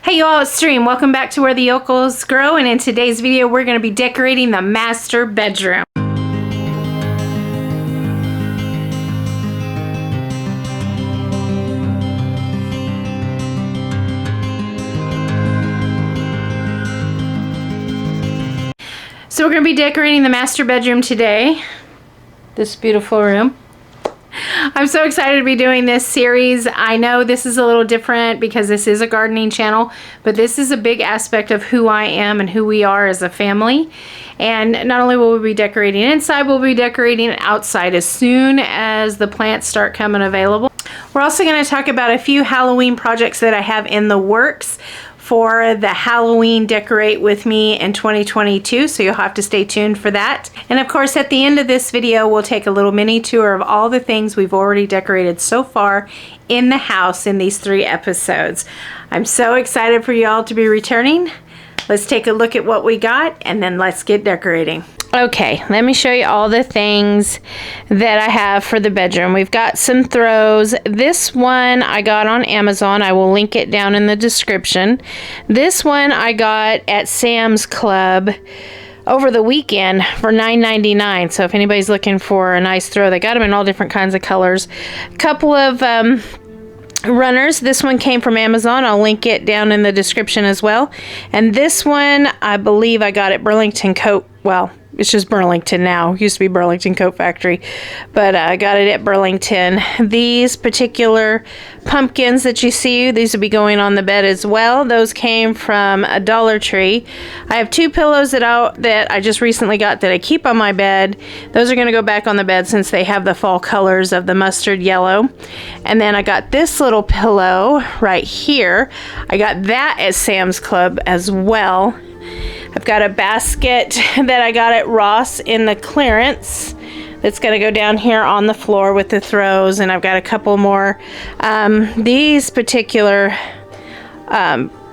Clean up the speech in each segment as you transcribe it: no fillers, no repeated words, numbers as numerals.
Hey y'all, it's Stream. Welcome back to Where the Yokels Grow, and in today's video we're going to be decorating the master bedroom. So we're going to be decorating the master bedroom today. This beautiful room. I'm so excited to be doing this series. I know this is a little different because this is a gardening channel, but this is a big aspect of who I am and who we are as a family. And not only will we be decorating inside, we'll be decorating outside as soon as the plants start coming available. We're also going to talk about a few Halloween projects that I have in the works for the Halloween Decorate With Me in 2022, so you'll have to stay tuned for that. And of course, at the end of this video, we'll take a little mini tour of all the things we've already decorated so far in the house in these 3 episodes. I'm so excited for y'all to be returning. Let's take a look at what we got, and then let's get decorating. Okay, let me show you all the things that I have for the bedroom. We've got some throws. This one I got on Amazon. I will link it down in the description. This one I got at Sam's Club over the weekend for $9.99. So if anybody's looking for a nice throw, they got them in all different kinds of colors. A couple of runners. This one came from Amazon. I'll link it down in the description as well. And this one I believe I got at Burlington Coat. Well, it's just Burlington now. It used to be Burlington Coat Factory, but I got it at Burlington. These particular pumpkins that you see, these will be going on the bed as well. Those came from a Dollar Tree. I have 2 pillows that I just recently got that I keep on my bed. Those are going to go back on the bed since they have the fall colors of the mustard yellow. And then I got this little pillow right here. I got that at Sam's Club as well. I've got a basket that I got at Ross in the clearance that's going to go down here on the floor with the throws, and I've got a couple more. These particular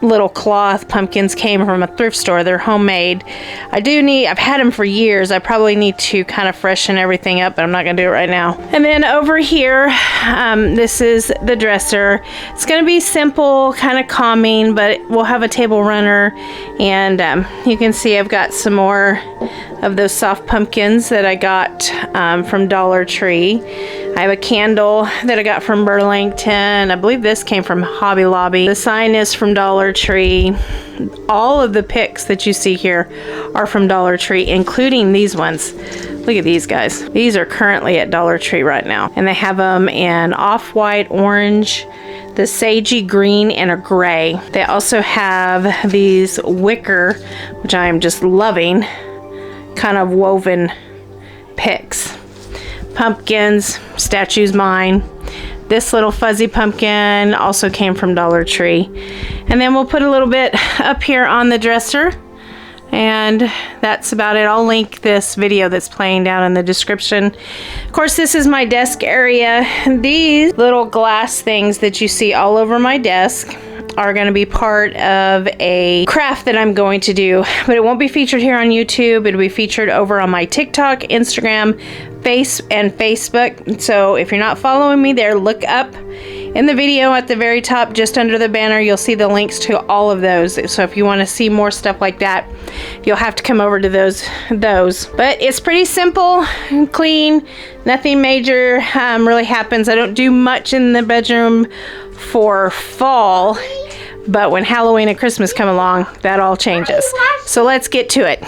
little cloth pumpkins came from a thrift store. They're homemade. I've had them for years. I probably need to kind of freshen everything up, but I'm not going to do it right now. And then over here, this is the dresser. It's going to be simple, kind of calming, but we'll have a table runner, and you can see I've got some more of those soft pumpkins that I got from Dollar Tree. I have a candle that I got from Burlington. I believe this came from Hobby Lobby. The sign is from Dollar Tree. All of the picks that you see here are from Dollar Tree, including these ones. Look at these guys. These are currently at Dollar Tree right now. And they have them in off-white, orange, the sagey green, and a gray. They also have these wicker, which I am just loving, kind of woven picks. Pumpkins, statues mine. This little fuzzy pumpkin also came from Dollar Tree. And then we'll put a little bit up here on the dresser, and that's about it. I'll link this video that's playing down in the description. Of course, this is my desk area. These little glass things that you see all over my desk are going to be part of a craft that I'm going to do, but it won't be featured here on YouTube. It'll be featured over on my TikTok, Instagram, and Facebook. So if you're not following me there, look up in the video at the very top, just under the banner. You'll see the links to all of those. So if you want to see more stuff like that, you'll have to come over to those. But it's pretty simple and clean. Nothing major really happens. I don't do much in the bedroom for fall, but when Halloween and Christmas come along, that all changes. So let's get to it.